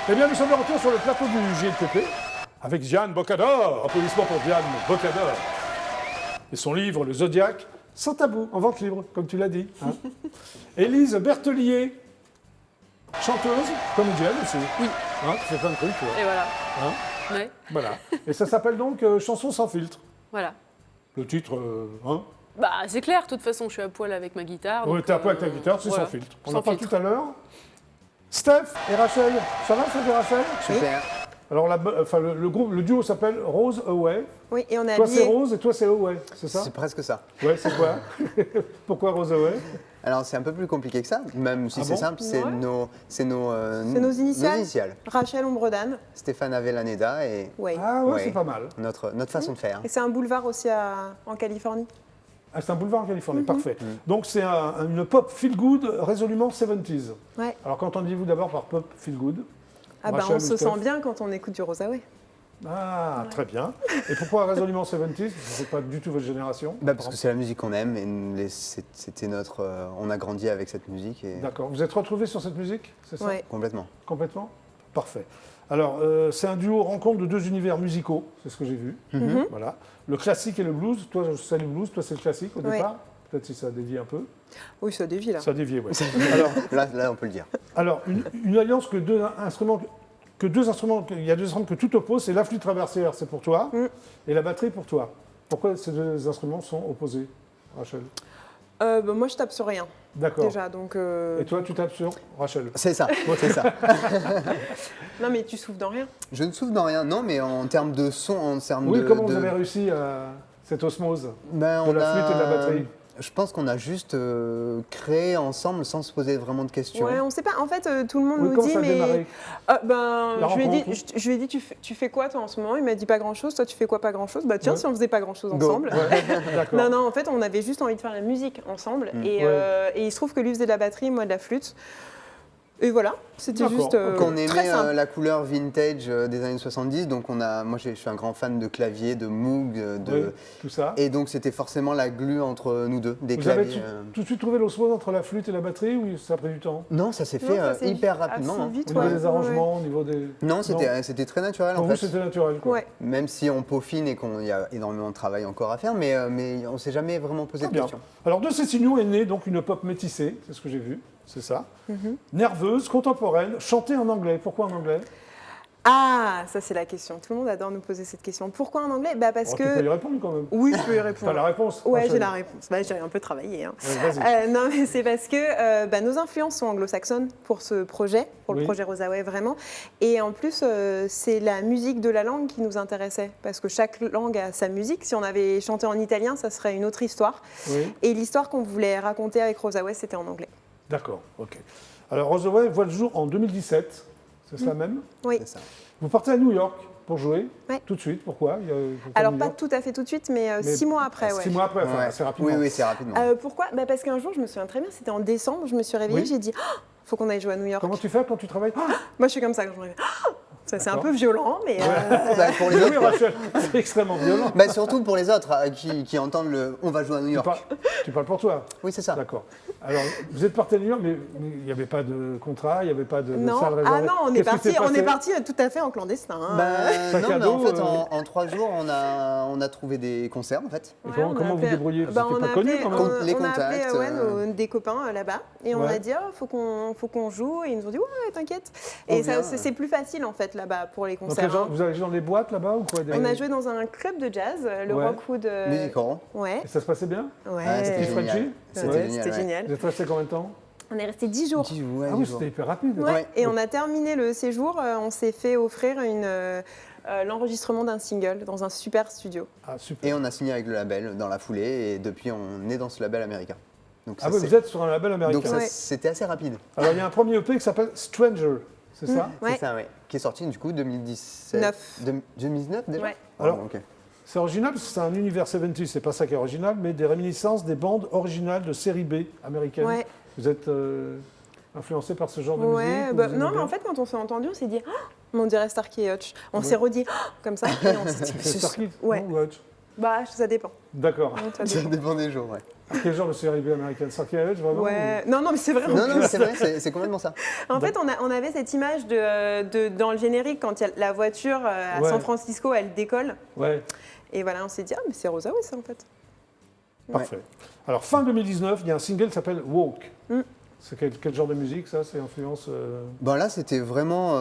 Eh bien, nous sommes de retour sur le plateau du JLTP avec Diane Bocador. Applaudissements pour Diane Bocador. Et son livre, Le Zodiaque, sans tabou, en vente libre, comme tu l'as dit. Hein. Élise Berthelier, chanteuse, comédienne aussi. Oui. Hein, tu fais plein de trucs. Et voilà. Hein, Ouais. voilà. Et ça s'appelle donc Chanson sans filtre. Voilà. Le titre, hein. Bah, c'est clair, de toute façon, je suis à poil avec ma guitare. Ouais, donc, t'es un peu avec ta guitare, c'est voilà. sans filtre. On Sans en parle filtre. tout à l'heure. Steph et Rachel. Ça va, Steph et Rachel? Super. Alors, le groupe, le duo s'appelle Rose Away. Oui, et on a Toi, c'est habillé. Rose et toi, c'est Away, c'est ça? C'est presque ça. Ouais, c'est quoi? Pourquoi Rose Away? Alors c'est un peu plus compliqué que ça, même si Ah c'est bon? simple, c'est Ouais. nos initiales. Rachel Ombredan. Stéphane Avellaneda et Ouais. Ah ouais, Ouais. c'est pas mal. notre façon de faire. Et c'est un boulevard aussi en Californie. Ah, c'est un boulevard en Californie, parfait. Donc, c'est une pop feel-good résolument 70s. Ouais. Alors, qu'entendez-vous d'abord par pop feel-good? Ah bah Rachel on ou se Steph? sent bien quand on écoute du Rosaoué. Ah, très bien. Et pourquoi résolument 70s? C'est pas du tout votre génération. Parce que c'est la musique qu'on aime et c'était notre. On a grandi avec cette musique et D'accord. Vous êtes retrouvés sur cette musique, c'est ça? Ouais. complètement. Complètement? Parfait. Alors, c'est un duo rencontre de deux univers musicaux, c'est ce que j'ai vu. Voilà. Le classique et le blues. Toi, c'est le blues, toi, c'est le classique au Ouais. départ. Peut-être si ça dévie un peu. Oui, ça dévie là. Ça dévie, oui. Alors, Là, on peut le dire. Alors, une alliance que deux instruments, il y a deux instruments que tout oppose, c'est la flûte traversière, c'est pour toi, et la batterie pour toi. Pourquoi ces deux instruments sont opposés, Rachel? Bah, moi je tape sur rien D'accord. déjà, donc. Et toi, tu tapes sur Rachel? C'est ça, c'est ça. Non mais tu souffles dans rien. Je ne souffle dans rien, non, mais en termes de son, en termes Oui, de. comment vous avez réussi cette osmose Ben, de la flûte et de la batterie? Je pense qu'on a juste créé ensemble sans se poser vraiment de questions. Ouais, on sait pas. En fait, tout le monde Oui, nous comment dit, ça a mais. démarré? La Je lui ai dit, rencontre. je lui ai dit tu fais quoi toi en ce moment? Il m'a dit pas grand chose. Toi, tu fais quoi pas grand chose? Bah tiens, Ouais. si on faisait pas grand chose Go. ensemble. Ouais, d'accord. Non, non, en fait, on avait juste envie de faire la musique ensemble. Et, Ouais. et il se trouve que lui faisait de la batterie, moi de la flûte. Et voilà, c'était D'accord. juste Qu'on très aimait simple. la couleur vintage des années 70, donc moi je suis un grand fan de clavier, de Moog, Oui, tout ça. et donc c'était forcément la glue entre nous deux, des Vous avez claviers. tout de suite trouvé l'osmose entre la flûte et la batterie ou ça a pris du temps? Non, ça s'est Non, fait ça, c'est hyper assez rapidement. hein. vite, Au niveau ouais, des arrangements, au niveau des... Non, c'était très naturel Pour en vous, fait. c'était naturel, quoi. Ouais. Même si on peaufine et qu'il y a énormément de travail encore à faire, mais on s'est jamais vraiment posé Très de bien. questions. Alors, de ces signaux est née donc une pop métissée, c'est ce que j'ai vu, c'est ça. Nerveuse, contemporaine, chantée en anglais. Pourquoi en anglais? Ah, ça c'est la question. Tout le monde adore nous poser cette question. Pourquoi en anglais? Bah parce Oh, tu peux y que. répondre quand même. Oui, je peux y T'as répondre. la réponse? Ouais, Rachel? j'ai la réponse. Bah, j'ai un peu travaillé. Hein. Ouais, vas-y. Non, mais c'est parce que nos influences sont anglo-saxonnes pour ce projet, pour Oui. le projet Rosaoué vraiment. Et en plus, c'est la musique de la langue qui nous intéressait. Parce que chaque langue a sa musique. Si on avait chanté en italien, ça serait une autre histoire. Oui, Et l'histoire qu'on voulait raconter avec Rosaoué, c'était en anglais. d'accord, ok. Alors, Rosaway voit le jour en 2017, c'est cela même? Oui. C'est ça. Vous partez à New York pour jouer, Ouais. tout de suite, pourquoi? Pourquoi Alors, New pas York? tout à fait tout de suite, mais Mais 6 mois après, ouais. 6 mois après, enfin, Ouais. assez rapidement. Oui, c'est rapidement. Pourquoi? Bah, parce qu'un jour, je me souviens très bien, c'était en décembre, je me suis réveillée, Oui. j'ai dit oh, faut qu'on aille jouer à New York. Comment tu fais quand tu travailles? Moi, je suis comme ça quand je me réveille. Oh ça, c'est un D'accord. peu violent, mais. Bah, pour les Oui, autres, Rachel, c'est extrêmement violent. bah, surtout pour les autres qui entendent le on va jouer à New Tu York. tu parles pour toi? Oui, c'est ça. D'accord. Alors, vous êtes parti à New York, mais il n'y avait pas de contrat, il n'y avait pas de Non, salle réservée. ah non, on est Qu'est-ce qui parti, s'est on passé? est parti tout à fait en clandestin. hein. Bah, Sac non, à mais en dos, fait, en 3 jours, on a trouvé des concerts, en fait. Et Ouais, comment on a vous appelé- débrouillez? Vous bah, n'étiez on pas a connu appelé- quand même. Les on a appelé contacts, des copains là-bas et on Ouais. a dit faut qu'on joue et ils nous ont dit ouais t'inquiète. On Et ça, vient. c'est plus facile en fait là-bas pour les Donc, concerts. hein. vous allez jouer dans les boîtes là-bas ou quoi? On a joué dans un club de jazz, le Ouais. Rockwood. Music Hall. Ouais. Et ça se passait bien? Ouais. c'était Et génial. Frenchy? C'était Ouais, génial. c'était ouais. génial. Vous êtes resté combien de temps? On est resté 10 jours. Ouais, Ah oui, dix jours. c'était hyper rapide. Ouais. Ouais. Et on a terminé le séjour, on s'est fait offrir l'enregistrement d'un single dans un super studio. Ah, super. Et on a signé avec le label dans la foulée, et depuis, on est dans ce label américain. Donc, Ah ça, oui, c'est- vous êtes sur un label américain. Donc ça, Ouais. c'était assez rapide. Alors, il y a un premier EP qui s'appelle Stranger, c'est ça? Ouais. C'est ça, ouais. Qui est sorti du coup 2017. Neuf. 2019 déjà. Ouais. Alors, ok. C'est original, parce que c'est un univers 70, c'est pas ça qui est original, mais des réminiscences des bandes originales de série B américaines. Ouais. Vous êtes influencé par ce genre de Ouais, musique? ou bah, vous aimez non, mais bien? en fait, quand on s'est entendu, on s'est dit, oh, on dirait Starkey et Hutch. On s'est redit, oh, comme ça, et on s'est dit, C'est Starkey? Ouais. Non, ou Hutch? Bah, ça dépend. D'accord. Ça Ça dépend. dépend des jours, ouais. Quel genre de série B américaine? Saki Edge, vraiment? Ouais. Non, mais c'est vrai. Non, non, mais c'est vrai, c'est complètement ça. En fait, on avait cette image dans le générique, quand il y a la voiture à Ouais. San Francisco, elle décolle. Ouais, Et voilà, on s'est dit, ah, mais c'est Rosa, oui, ça, en fait. parfait. Alors, fin 2019, il y a un single qui s'appelle Walk. Mm. C'est quel genre de musique, ça? C'est influence... Bon, là, c'était vraiment.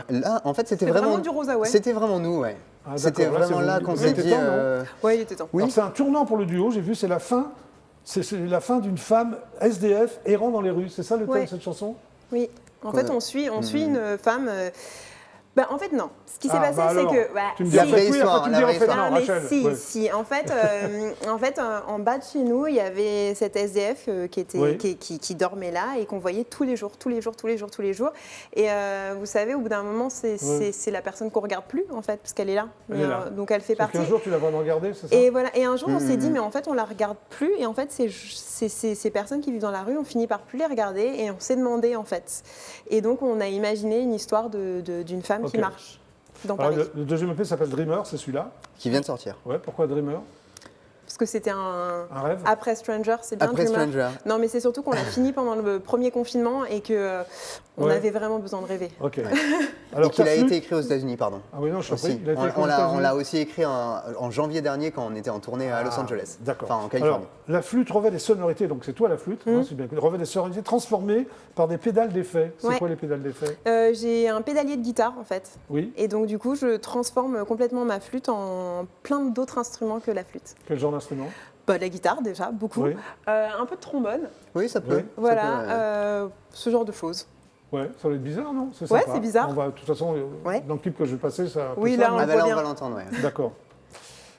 Là, en fait, c'était C'est vraiment. vraiment du Rosa, ouais. C'était vraiment nous, ouais. Ah, C'était d'accord, là, vraiment c'est là vous- qu'on vous s'est étiez dit. temps, non Ouais, il était temps. Oui. Alors, c'est un tournant pour le duo, j'ai vu, c'est la fin. C'est la fin d'une femme SDF errant dans les rues. C'est ça le thème Ouais. de cette chanson? Oui. En Quoi, fait, on suit une femme. Bah, en fait, non. Ce qui s'est Ah, passé, bah c'est alors, que. Bah, Tu me dis La en fait vraie oui, histoire, après tu me la dis en vraie fait histoire. non, non, mais Rachel. si, Ouais. si. En fait, en bas de chez nous, il y avait cette SDF Oui. qui dormait là et qu'on voyait tous les jours. Et vous savez, au bout d'un moment, c'est la personne qu'on regarde plus, en fait, parce qu'elle est là. Elle est là. Donc, elle fait Sauf partie. qu'un jour, tu l'as vraiment regardé, c'est ça? Et voilà. Et un jour, on s'est dit, mais en fait, on la regarde plus. Et en fait, ces personnes qui vivent dans la rue, on finit par plus les regarder. Et on s'est demandé, en fait. Et donc, on a imaginé une histoire d'une femme Ok. qui marche dans Alors, Paris. le deuxième EP s'appelle Dreamer, c'est celui-là. Qui vient de sortir. Ouais, pourquoi Dreamer? Parce que c'était un rêve? après Stranger, c'est bien Après Dreamer. Stranger. Non, mais c'est surtout qu'on l'a fini pendant le premier confinement et que on Ouais. avait vraiment besoin de rêver. Ok. Et Alors, qu'il ta a flûte- été écrit aux États-Unis, pardon. Ah oui, non, je suis Aussi. pris. Il a été écrit On aux l'a États-Unis. aussi écrit en janvier dernier quand on était en tournée à Los Ah, Angeles. D'accord. Enfin, en Californie. Alors, la flûte revêt des sonorités, donc c'est toi la flûte, hein, c'est bien, revêt des sonorités transformées par des pédales d'effet. C'est Ouais. quoi les pédales d'effet? J'ai un pédalier de guitare en fait. Oui. Et donc du coup, je transforme complètement ma flûte en plein d'autres instruments que la flûte. Quel genre d'instrument? Bah, la guitare déjà, beaucoup. Oui. Un peu de trombone, Oui, ça peut. Oui. Ça voilà, peut, ce genre de choses. Ouais, ça va être bizarre, non? Ouais, sympa. c'est bizarre. On va, de toute façon, Ouais. dans le clip que je vais passer, ça. Oui, tout là, ça, on Ah mais- bah là, voit on va bien. l'entendre, ouais. D'accord.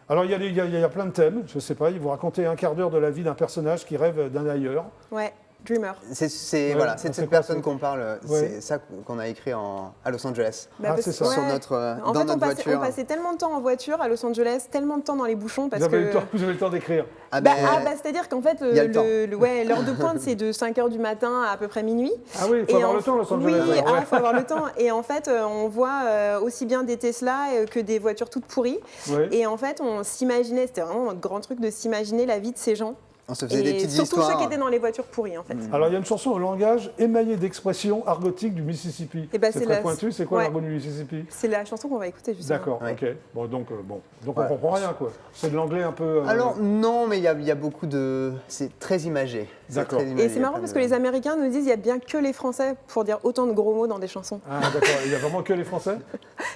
Alors, il y a plein de thèmes, je ne sais pas, ils vous racontez un quart d'heure de la vie d'un personnage qui rêve d'un ailleurs. Ouais, Dreamer. C'est Ouais, voilà, ah, c'est de c'est cette quoi, personne c'est- qu'on parle, Ouais. c'est ça qu'on a écrit à Los Angeles. Bah, Ah, parce- c'est ça. Sur notre, En dans fait, notre on voiture. passait tellement de temps en voiture à Los Angeles, tellement de temps dans les bouchons parce Vous avez, que. vous avez le temps d'écrire. Ah Bah, ben, c'est-à-dire qu'en fait, il y a le temps. l'heure de pointe, c'est de 5h du matin à peu près minuit. Ah oui, il faut Et avoir en- le temps, Los Angeles. Oui, alors, ouais. il faut avoir le temps. Et en fait, on voit aussi bien des Tesla que des voitures toutes pourries. Ouais. Et en fait, on s'imaginait, c'était vraiment notre grand truc de s'imaginer la vie de ces gens. on se faisait des Et petites surtout histoires. ceux qui étaient dans les voitures pourries, en fait. Alors, il y a une chanson au langage émaillé d'expressions argotiques du Mississippi. Eh ben, c'est c'est très la- pointu, c'est quoi ouais. l'argot du Mississippi? C'est la chanson qu'on va écouter, justement. D'accord, Ouais. ok. Bon, donc on Ouais. comprend rien, quoi. C'est de l'anglais un peu... Alors non, mais il y a beaucoup de. C'est très imagé. C'est D'accord. très imagé, Et c'est il y a marrant plein parce de- que les Américains nous disent qu'il n'y a bien que les Français pour dire autant de gros mots dans des chansons. Ah, d'accord. Il y a vraiment que les Français?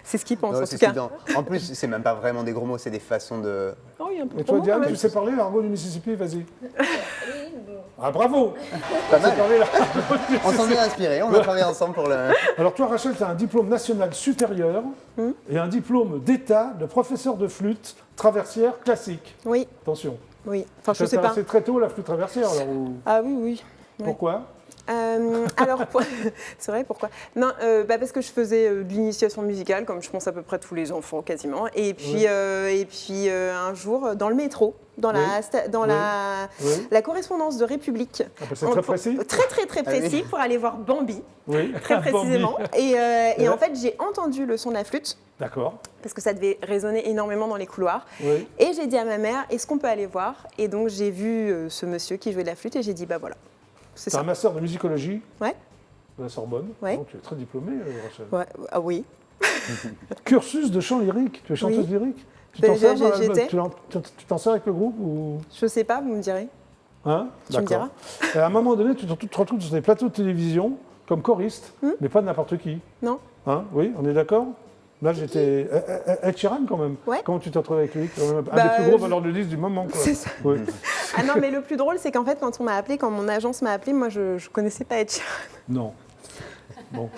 C'est ce qu'ils pensent, Ouais, en c'est tout cas. évident. En plus, c'est même pas vraiment des gros mots, c'est des façons de. Oh, il y a un peu Et de toi, gros mots, Diane, quand tu même. sais parler l'argot du Mississippi? Vas-y. Ah, bravo! Pas Tu sais mal. parler l'argot du On s'en est inspiré, on a travaillé ensemble pour le. Alors toi, Rachel, tu as un diplôme national supérieur et un diplôme d'État de professeur de flûte traversière classique. Oui, Attention. oui. Enfin, je Ça sais t'a pas. lancé très tôt la flûte traversière, alors Ah oui, oui. Ouais. pourquoi? Alors, c'est vrai, pourquoi? Non, parce que je faisais de l'initiation musicale, comme je pense à peu près tous les enfants quasiment. Et puis, un jour, dans le métro, dans Oui. la correspondance de République. Ah, bah, c'est très précis. Très Ah oui. précis pour aller voir Bambi, Oui. très précisément. Bambi. Et Ouais. en fait, j'ai entendu le son de la flûte, D'accord. parce que ça devait résonner énormément dans les couloirs. Oui. Et j'ai dit à ma mère, est-ce qu'on peut aller voir? Et donc, j'ai vu ce monsieur qui jouait de la flûte et j'ai dit, bah voilà, c'est Tu as ça. un master de musicologie Ouais. de la Sorbonne. Ouais. Donc, tu es très diplômée, Rachel. Ouais. Ah oui. Cursus de chant lyrique. Tu es chanteuse Oui. lyrique. Tu Ben, t'en sers, dans j'étais. tu t'en sers avec le groupe ou... Je sais pas, vous me direz. Hein? Tu me D'accord. Et à un moment donné, tu te retrouves sur des plateaux de télévision comme choriste, mais pas de n'importe qui. Non? Hein? Oui, on est d'accord? Là, j'étais... Ed Sheeran, quand même. Ouais. Comment tu t'es retrouvé avec lui? Quand même, un Bah, des plus gros je- valeurs de liste du moment, quoi. C'est ça. Oui. Ah non, mais le plus drôle, c'est qu'en fait, quand on m'a appelé, quand mon agence m'a appelé, moi, je connaissais pas Ed Sheeran. Non. Bon.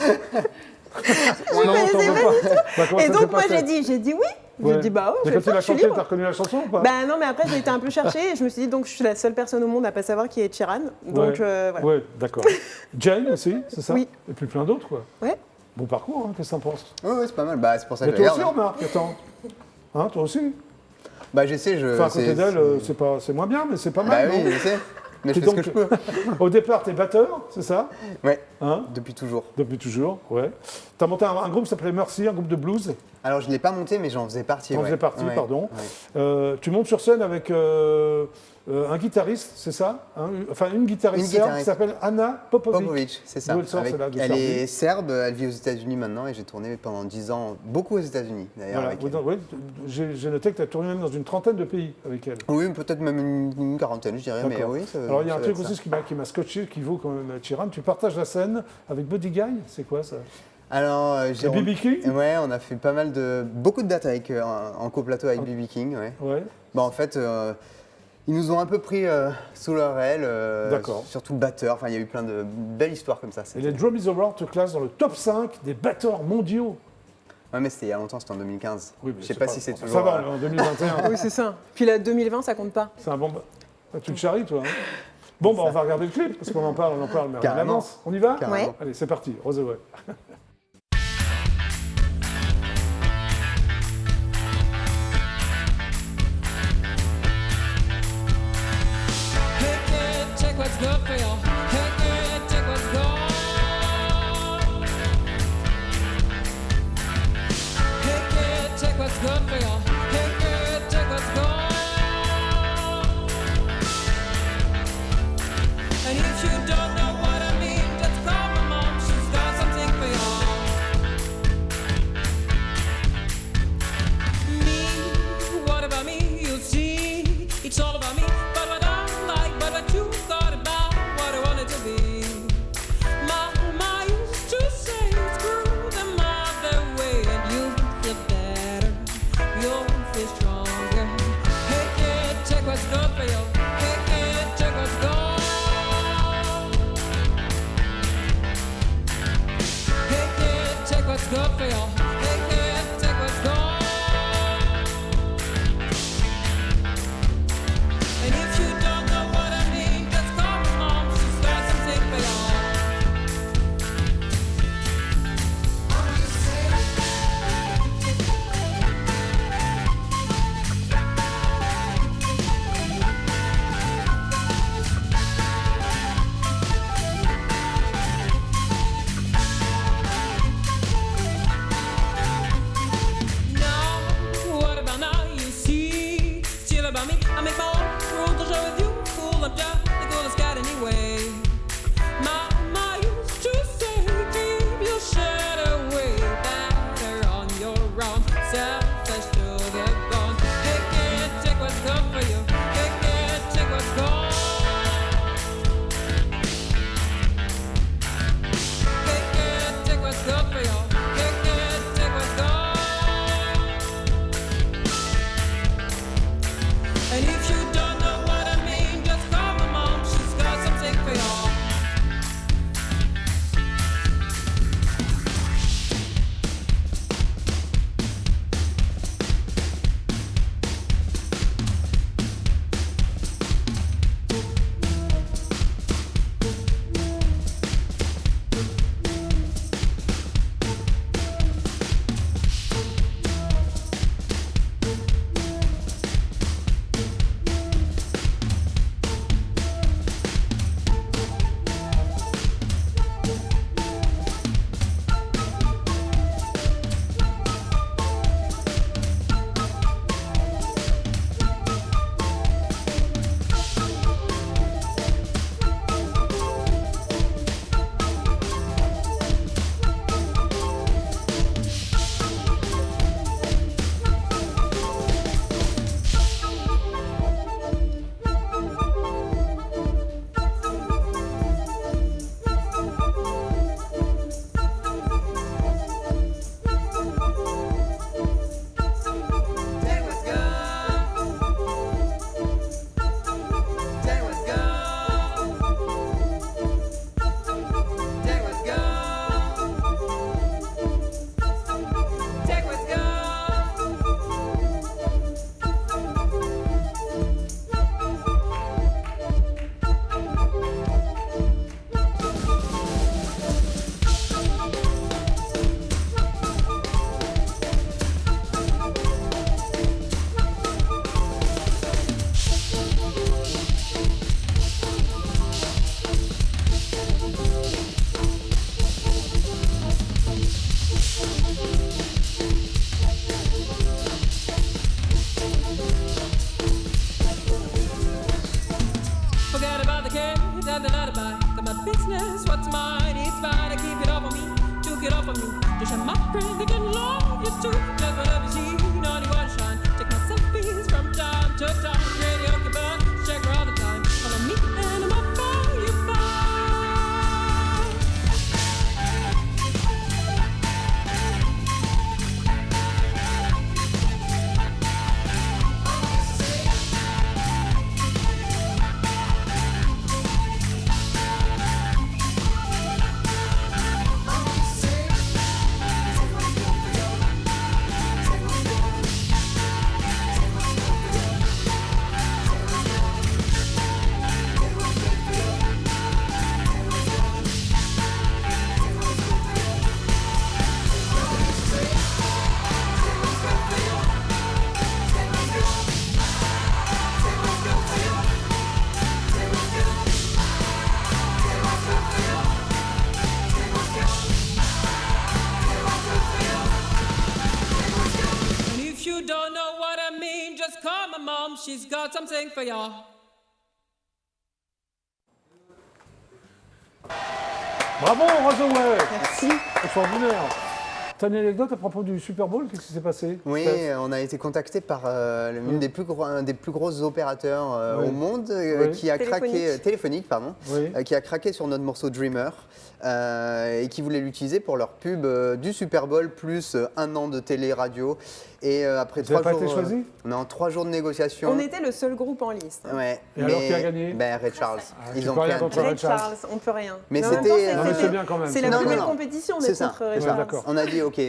Je Non, connaissais t'en veux pas. pas. Bah, comment Et ça donc, s'est moi, passé? j'ai dit oui. Ouais. J'ai dit, bah ouais, je Mais vais quand le tu l'as faire, je suis chanté, libre. t'as reconnu la chanson ou pas? Bah non, mais après, j'ai été un peu chercher et je me suis dit, donc, je suis la seule personne au monde à pas savoir qui est Ed Sheeran. Donc, voilà. Ouais, d'accord. Jane aussi, c'est ça? Oui. Et puis plein d'autres, quoi. Ouais. Bon parcours, hein, qu'est-ce que t'en penses? Oui, c'est pas mal. Bah, c'est pour ça Mais que je toi regarde. aussi, remarque, attends. Hein, toi aussi? Bah, j'essaie, je. Enfin, à côté c'est- d'elle, c'est moins bien, mais c'est pas Bah mal, oui, non? je sais. Mais je Et fais ce que donc, je peux. Au départ, t'es batteur, c'est ça? Ouais, Hein? depuis toujours. Depuis toujours, ouais. T'as monté un groupe qui s'appelait Mercy, un groupe de blues. Alors, je ne l'ai pas monté, mais j'en faisais partie. T'en ouais. faisais partie, Ouais, pardon. ouais. Tu montes sur scène avec un guitariste, c'est ça, hein, enfin, une guitariste Une serbe qui guitariste. s'appelle Anna Popovic. Popovic, c'est ça. D'où elle sort, celle-là, de Elle Serbie. est serbe, elle vit aux États-Unis maintenant et j'ai tourné pendant 10 ans, beaucoup aux États-Unis d'ailleurs. Voilà. Avec Oui, elle. oui, j'ai noté que tu as tourné même dans une trentaine de pays avec elle. Oui, peut-être même une quarantaine, je dirais, mais D'accord. oui. Alors il y a un ça truc doit être aussi qui m'a scotché, qui vaut quand même Chiran. Tu partages la scène avec Buddy Guy, c'est quoi ça? ça. Alors, Et B.B. King? Ouais, on a fait beaucoup de dates avec, en coplateau avec B.B. King, ouais. Ouais. Bon, en fait, ils nous ont un peu pris sous leur aile, D'accord. surtout le batteur. Enfin, il y a eu plein de belles histoires comme ça. Et les Drum is Around te classent dans le top 5 des batteurs mondiaux. Ouais, mais c'était il y a longtemps, c'était en 2015. Oui, mais Je sais c'est pas si c'est toujours. Ça va, on est en 2021. Oui, c'est ça. Puis la 2020, ça compte pas. C'est un bon. Tu te charries, toi. Hein. Bon, bah, on va regarder le clip, parce qu'on en parle, mais rien à Carrément. l'avance. On y va? Carrément. Ouais. Allez, c'est parti, Roseway. Hey kid, take what's good for you. Hey kid, take what's good. Hey kid, take what's good for you. Hey kid, take what's good. And if you don't know what I mean, just call my mom. She's got something for you. for me. Just shine my friend, they can love you too. Never love you, see, naughty one shine. Take my selfies from time to time. Radio can burn, check her all the time. Follow me and I'm up for you fine. And if you don't know what I mean, just call my mom, she's got something for y'all. Bravo, Rosaway. Merci. Extraordinaire. T'as une anecdote à propos du Super Bowl? Qu'est-ce qui s'est passé? Oui, Steph on a été contacté par l'une des plus grosses opérateurs Oui. au monde Oui. qui a craqué, téléphonique, pardon, Oui. qui a craqué sur notre morceau Dreamer et qui voulait l'utiliser pour leur pub du Super Bowl plus un an de télé-radio. Et après Vous avez 3 pas jours, été choisi non, 3 jours de négociation. On était le seul groupe en liste. Ouais, Et alors, qui a gagné? Red Charles. tu Ils peux ont rien pris un contre Ray Ray Charles. Charles, on peut rien. Mais en même c'était- temps, Non, mais c'est bien quand même. C'est la Non, plus non, belle non. compétition C'est d'être ça, contre Ray c'est Ouais, ça. Charles. d'accord. On a dit OK.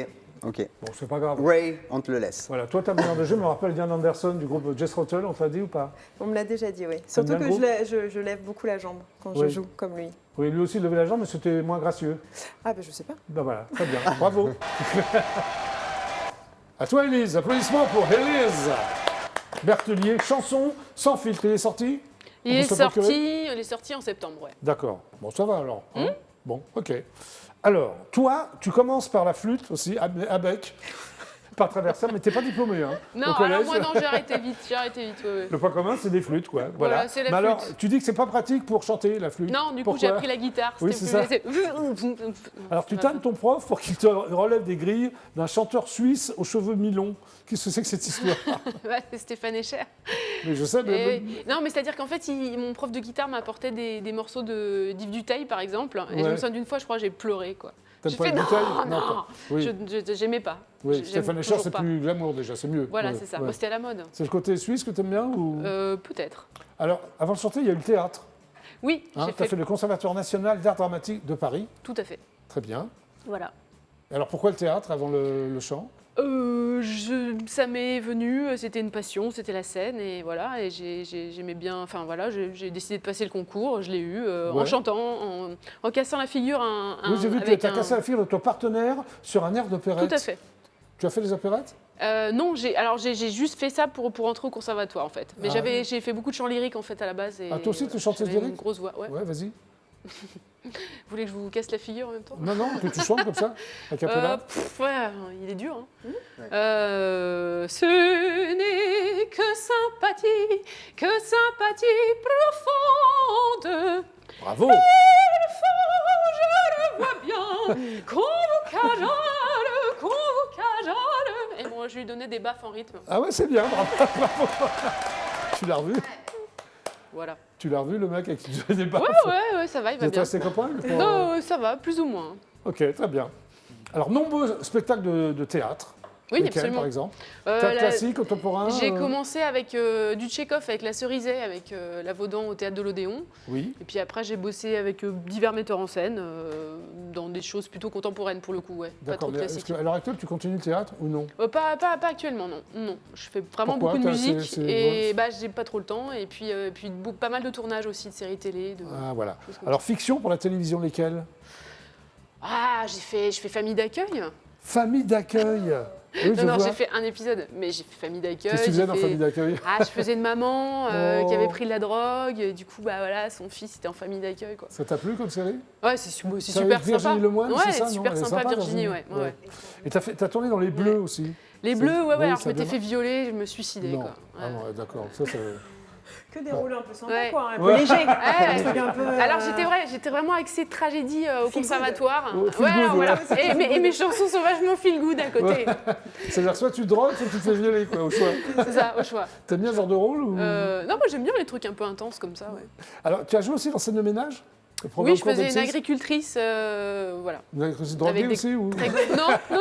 Bon, c'est pas grave. Ray, on te le laisse. Voilà, toi, ta meilleure de jeu me rappelle Diane Anderson du groupe Jess Rotel, on te l'a dit ou pas? On me l'a déjà dit, oui. Surtout bien le que groupe je lève beaucoup la jambe quand Oui. je joue comme lui. Oui, lui aussi il levait la jambe, mais c'était moins gracieux. Ah ben je sais pas. Ben voilà, très bien, bravo. À toi, Élise, applaudissements pour Élise. Berthelier, chanson sans filtre, il est sorti? Il On est peut se procurer sorti en septembre, ouais. D'accord, bon, ça va alors. Hein bon, ok. Alors, toi, tu commences par la flûte aussi, à bec, par traverseur, mais t'es pas diplômé, hein, Non, au collège. alors moi, non, j'ai arrêté vite, ouais, ouais. Le point commun, c'est des flûtes, quoi. Voilà. Voilà, c'est la Mais alors, flûte. tu dis que c'est pas pratique pour chanter la flûte. Non, du coup, Pourquoi j'ai appris la guitare. Oui, c'était c'est plus- Alors, tu tannes ton prof pour qu'il te relève des grilles d'un chanteur suisse aux cheveux mi-longs. Qu'est-ce que c'est que cette histoire? Ouais, c'est Stéphane Echer. Mais je sais, mais... Et- Non, mais c'est-à-dire qu'en fait, mon prof de guitare m'apportait des morceaux d'Yves Duteil, par exemple. Et je Ouais. me souviens d'une fois, je crois, j'ai pleuré, quoi. T'aimes J'ai pas fait le non, Duteil non, pas. Oui, j'aimais pas. oui. J'aime Stéphane Echer, toujours c'est pas. plus glamour déjà, c'est mieux. Voilà, Ouais, c'est ça. ouais. Moi, c'était à la mode. C'est le côté suisse que t'aimes bien ou... Peut-être. Alors, avant de chanter, il y a eu le théâtre. Oui, Hein, j'ai tu as fait le Conservatoire national d'art dramatique de Paris. Tout à fait. Très bien. Voilà. Et alors, pourquoi le théâtre avant le chant? Ça m'est venu, c'était une passion, c'était la scène, et voilà, et j'aimais bien, enfin voilà, j'ai décidé de passer le concours, je l'ai eu, Ouais. en chantant, en cassant la figure Oui, j'ai vu que avec tu as cassé la figure de ton partenaire sur un air d'opérette. Tout à fait. Tu as fait des opérettes? Non, j'ai juste fait ça pour entrer au conservatoire, en fait. Mais Ah. j'ai fait beaucoup de chants lyriques, en fait, à la base. Et Ah, toi aussi, tu chantais j'avais une lyrique? grosse voix, ouais. Ouais, vas-y. Vous voulez que je vous casse la figure en même temps? Non, non, que tu chantes comme ça, a cappella. Ouais, il est dur. Hein. Ce n'est que sympathie profonde. Bravo! Il faut, je le vois bien, qu'on vous cajole. Et moi, je lui donnais des baffes en rythme. Ah ouais, c'est bien, bravo. Bravo. Tu l'as revu? Voilà. Tu l'as revu, le mec avec qui tu fais des baffes? Ouais, ça va, il Vous va êtes bien. restés copains? Non, ça va, plus ou moins. Ok, très bien. Alors, nombreux spectacles de théâtre. Oui, Lesquels, absolument. par exemple? Euh, Théâtre la- classique, contemporain? J'ai commencé avec du Tchekhov, avec la Cerisay, avec la Vaudan au théâtre de l'Odéon. Oui. Et puis après, j'ai bossé avec divers metteurs en scène dans des choses plutôt contemporaines pour le coup, ouais. Pas D'accord. trop Mais est-ce classiques. qu'à l'heure actuelle, tu continues le théâtre ou non? Pas actuellement, non. Non. Je fais vraiment Pourquoi beaucoup de C'est- musique c'est- et j'ai pas trop le temps. Et puis, pas mal de tournages aussi, de séries télé. Ah, voilà. choses comme Alors, fiction pour la télévision, lesquelles? Ah, je fais Famille d'accueil. Famille d'accueil. Oui, je Non, vois. j'ai fait un épisode, mais j'ai fait Famille d'accueil. Qu'est-ce que tu faisais j'ai dans fait- Famille d'accueil? Ah, je faisais une maman Oh. qui avait pris de la drogue. Et du coup, bah voilà, son fils était en famille d'accueil, quoi. Ça t'a plu comme série? Ouais, c'est C'est super avec sympa. Virginie Lemoine, ouais, c'est ça, non? super Elle est sympa, sympa, Virginie, ouais. Et t'as tourné dans Les Bleus aussi? Les C'est- Bleus, ouais, oui, alors ça je m'étais démarre. fait violer, je me suicidais, Non. quoi. Ah Ouais. non, ouais, d'accord. Que des rôles un peu sympas, Ouais. quoi, un peu Ouais. léger. Ouais, Un truc un peu, Alors j'étais vraiment axée tragédie au Feel conservatoire. good. Feel good, voilà. ouais. Et mes chansons sont vachement feel good à côté. C'est-à-dire soit tu drogues, soit tu te fais violer, quoi, au choix. C'est ça, au choix. T'aimes bien ce genre de rôle ou... Non, moi j'aime bien les trucs un peu intenses comme ça. Ouais. Alors, tu as joué aussi dans scène de ménage? Le programme Oui, je faisais une Cour d'M6? agricultrice, voilà. Une agricultrice droguée Avec des aussi ou...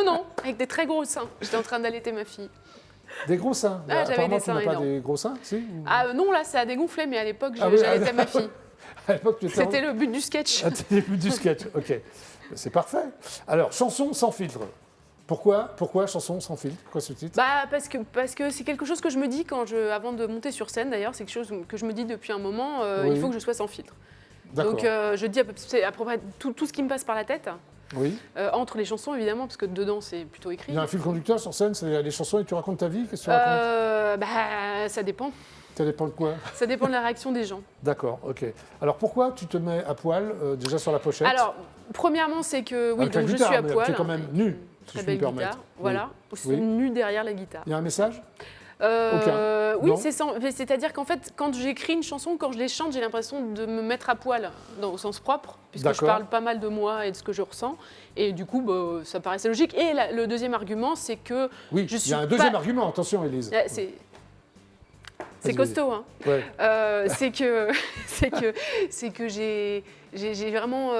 Non, avec des très gros seins. J'étais en train d'allaiter ma fille. Des gros seins. Ah, j'avais Apparemment, des tu n'as seins pas énormes. des gros seins, si ou- Ah non, là ça a dégonflé, mais à l'époque Ah oui, j'allaitais ma fille. À l'époque, tu étais C'était le but du sketch. Ah, t'es début du sketch, ok. C'est parfait. Alors, chanson sans filtre. Pourquoi chanson sans filtre? Pourquoi ce titre? Bah parce que c'est quelque chose que je me dis avant de monter sur scène d'ailleurs, c'est quelque chose que je me dis depuis un moment, Oui. il faut que je sois sans filtre. D'accord. Donc je dis à peu près tout ce qui me passe par la tête, Oui. entre les chansons évidemment, parce que dedans c'est plutôt écrit. Il y a un fil conducteur sur scène, c'est les chansons et tu racontes ta vie? Qu'est-ce que tu racontes? Bah ça dépend. Ça dépend de quoi? Ça dépend de la réaction des gens. D'accord, ok. Alors, pourquoi tu te mets à poil déjà sur la pochette? Alors, premièrement, c'est que oui, Avec la donc guitare, je suis à mais poil. tu es quand même nu, si Très je puis me belle permettre. guitare, voilà, Oui. nue derrière la guitare. Il y a un message? Oui, Non. c'est-à-dire qu'en fait, quand j'écris une chanson, quand je les chante, j'ai l'impression de me mettre à poil, au sens propre, puisque je D'accord. parle pas mal de moi et de ce que je ressens. Et du coup, ça paraissait logique. Et le deuxième argument, c'est que Oui, je il suis y a un deuxième pas- argument, attention, Élise. C'est Vas-y, costaud, hein. Ouais. C'est que j'ai vraiment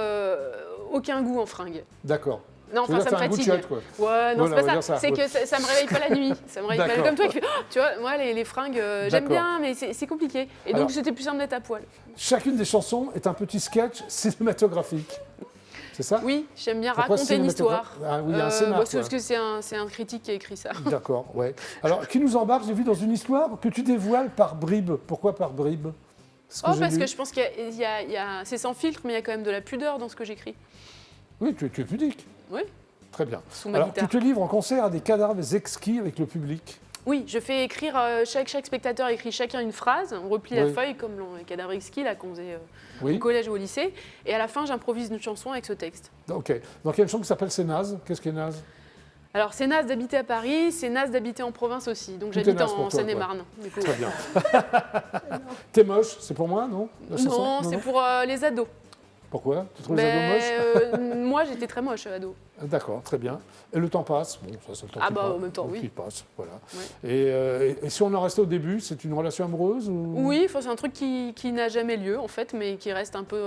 aucun goût en fringues. D'accord. Non, Tu veux enfin, dire ça que me t'as un goût de fatigue. chiotte, quoi. Ouais, non, Voilà, on va c'est dire pas ça, ça. C'est ouais. que ça me réveille pas la nuit. Ça me réveille pas. D'accord. Comme toi qui fais, oh, tu vois, moi, les fringues, j'aime D'accord. bien, mais c'est compliqué. Et Alors- donc, c'était plus simple d'être à poil. Chacune des chansons est un petit sketch cinématographique. C'est ça? Oui, j'aime bien Pourquoi raconter une cinématographe? histoire. Ah oui, il y a un scénar, C'est parce quoi. que c'est un critique qui a écrit ça. D'accord, ouais. Alors, qui nous embarque, j'ai vu dans une histoire que tu dévoiles par bribes. Pourquoi par bribes? Ce Oh, j'ai parce lu. que je pense qu'il y a c'est sans filtre, mais il y a quand même de la pudeur dans ce que j'écris. Oui, tu es pudique. Oui, Très bien. sous ma Alors, guitare. tu te livres en concert à des cadavres exquis avec le public. Oui, je fais écrire, chaque spectateur écrit chacun une phrase, on replie Oui. la feuille comme dans les cadavres exquis là, qu'on faisait Oui. au collège ou au lycée, et à la fin j'improvise une chanson avec ce texte. Ok. Donc, il y a une chanson qui s'appelle C'est naze. Qu'est-ce qui est naze? Alors c'est naze d'habiter à Paris, c'est naze d'habiter en province aussi, donc Tout est j'habite naze pour en toi, Seine-et-Marne. du coup. Très bien. T'es moche, c'est pour moi, non? La chanson Non, c'est pour les ados. Pourquoi? Tu trouves les ados moches? Moi j'étais très moche ado. D'accord, très bien. Et le temps passe. Bon, ça, c'est le temps Ah qui bah, passe. en même temps, Le oui. qui passe, voilà. Ouais. Et si on en restait au début, c'est une relation amoureuse ou... Oui, enfin, c'est un truc qui n'a jamais lieu en fait, mais qui reste un peu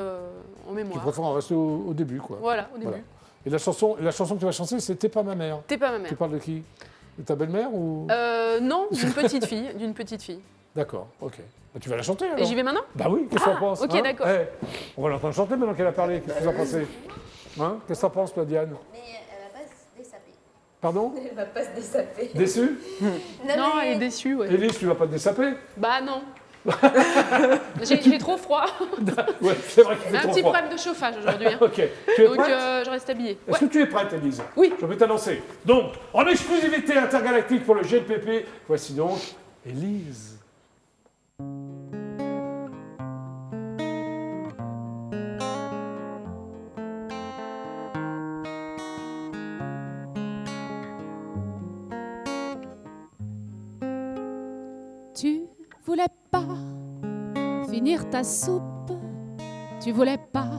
en Tu mémoire. préfères en rester au début, quoi. Voilà, au début. Voilà. Et la chanson que tu vas chanter, c'est T'es pas ma mère. T'es pas ma mère. Tu parles de qui? De ta belle-mère ou... Non, d'une petite fille, D'accord, ok. Bah, tu vas la chanter alors. Et j'y vais maintenant? Bah oui, qu'est-ce que t'en penses? ok, d'accord. On va l'entendre chanter maintenant qu'elle a parlé. Qu'est-ce que vous en pensez? Hein? Qu'est-ce que t'en penses, toi, Diane? Mais elle va pas se dessaper. Pardon? Elle va pas se dessaper. Déçu? Non, elle est déçue, ouais. Élise, tu vas pas te dessaper? Bah non. J'ai trop froid. Ouais, c'est vrai qu'il fait Un trop petit froid. problème de chauffage aujourd'hui. hein. Ok. Tu es Donc prête? je reste habillée. Est-ce que tu es prête, Élise? Oui. Je vais t'annoncer. Donc, en exclusivité intergalactique pour le GLPP, voici donc Élise. Tu voulais pas finir ta soupe, tu voulais pas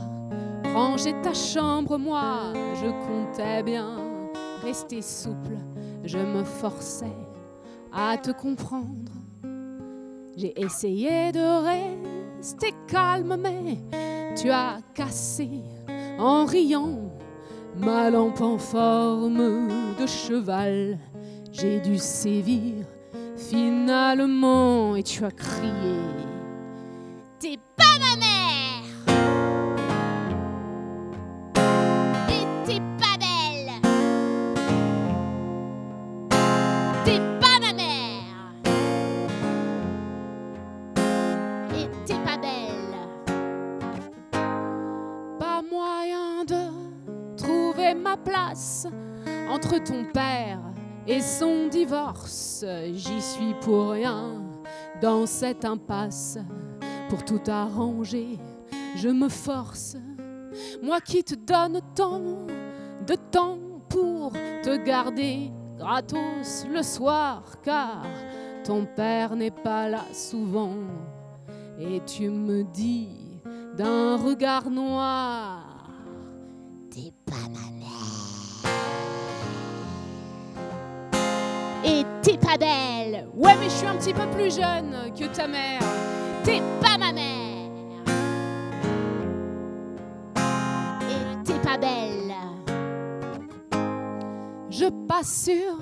ranger ta chambre, moi je comptais bien rester souple, je me forçais à te comprendre. J'ai essayé de rester calme, mais tu as cassé en riant ma lampe en forme de cheval. J'ai dû sévir finalement et tu as crié: t'es pas ma mère et t'es pas belle, t'es pas ma mère et t'es pas belle. Pas moyen de trouver ma place entre ton père et son divorce. J'y suis pour rien dans cette impasse. Pour tout arranger, je me force. Moi qui te donne tant de temps pour te garder gratos le soir, car ton père n'est pas là souvent et tu me dis d'un regard noir, t'es pas ma mère. Et t'es pas belle. Ouais, mais je suis un petit peu plus jeune que ta mère. T'es pas ma mère. Et t'es pas belle. Je passe sur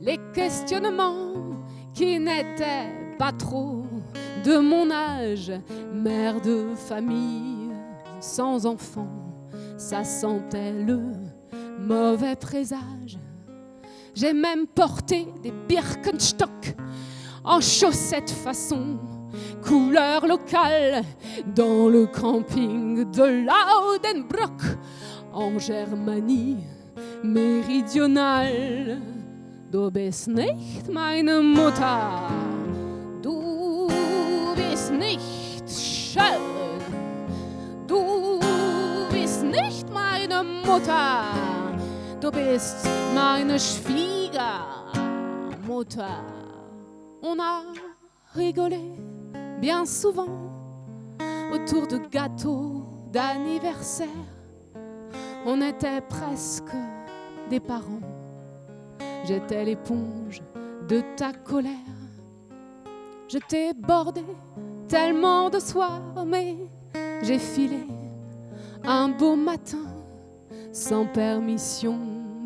les questionnements qui n'étaient pas trop de mon âge. Mère de famille sans enfant, ça sentait le mauvais présage. J'ai même porté des Birkenstock en chaussettes façon couleur locale dans le camping de Laudenbrock en Germanie méridionale. Du bist nicht meine Mutter, du bist nicht schön, du bist nicht meine Mutter, du bist meine Schwiegermutter. On a rigolé bien souvent autour de gâteaux d'anniversaire. On était presque des parents. J'étais l'éponge de ta colère. Je t'ai bordé tellement de soirs, mais j'ai filé un beau matin sans permission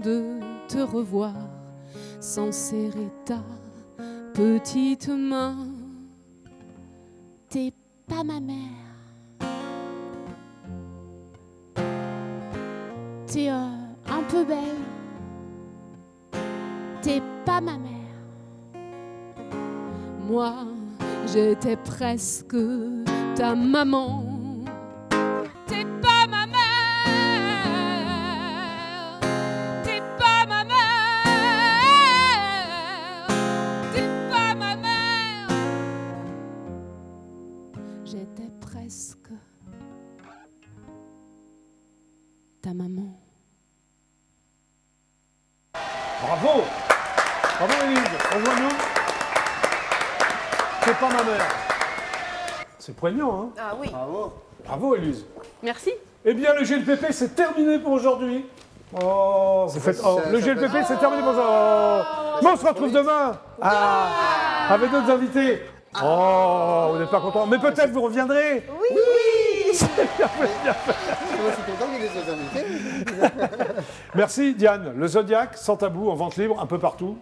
de te revoir, sans serrer ta petite main. T'es pas ma mère. T'es un peu belle. T'es pas ma mère. Moi, j'étais presque ta maman. T'es pas ma mère. T'es pas ma mère. T'es pas ma mère. J'étais presque ta maman. Bravo! Bravo Élise, rejoins-nous. C'est pas ma mère. C'est poignant, hein? Ah oui. Bravo. Bravo Élise. Merci. Eh bien, le GLPP, c'est terminé pour aujourd'hui. Oh, vous faites... oh, le GLPP, c'est terminé pour aujourd'hui. Oh. Mais on se retrouve demain. Ah, avec d'autres invités. Oh, vous n'êtes pas content. Mais peut-être vous reviendrez. Moi, je suis content qu'il y ait des autres invités. Merci Diane. Le Zodiac, sans tabou, en vente libre, un peu partout.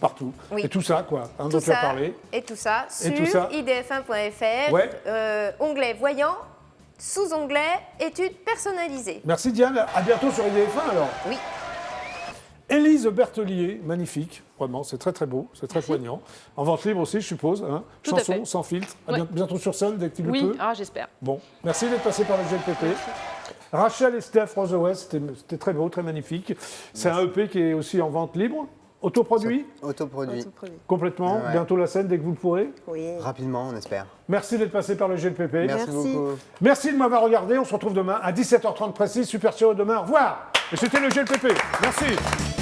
Partout. Oui. Et tout ça, quoi, hein, dont Tout tu as ça, parlé. et tout ça sur Et tout ça. idf1.fr, Ouais. onglet voyant, sous-onglet études personnalisées. Merci Diane. À bientôt sur IDF1 alors. Oui. Élise Berthelier, magnifique, vraiment, c'est très très beau, c'est très poignant. En vente libre aussi, je suppose, hein. Tout à Chanson, fait. sans filtre, à Ouais. bientôt sur scène dès que tu le Oui, peux. ah, j'espère. Bon, merci d'être passé par le GLPP. Rachel et Steph Rose West, c'était très beau, très magnifique. C'est un EP qui est aussi en vente libre, autoproduit, Autoproduit. complètement, Ouais. bientôt la scène dès que vous le pourrez. Oui. Rapidement, on espère. Merci d'être passé par le GLPP. Merci beaucoup. Merci de m'avoir regardé, on se retrouve demain à 17h30 précis, Super Show demain, au revoir. Et c'était le GLPP, merci.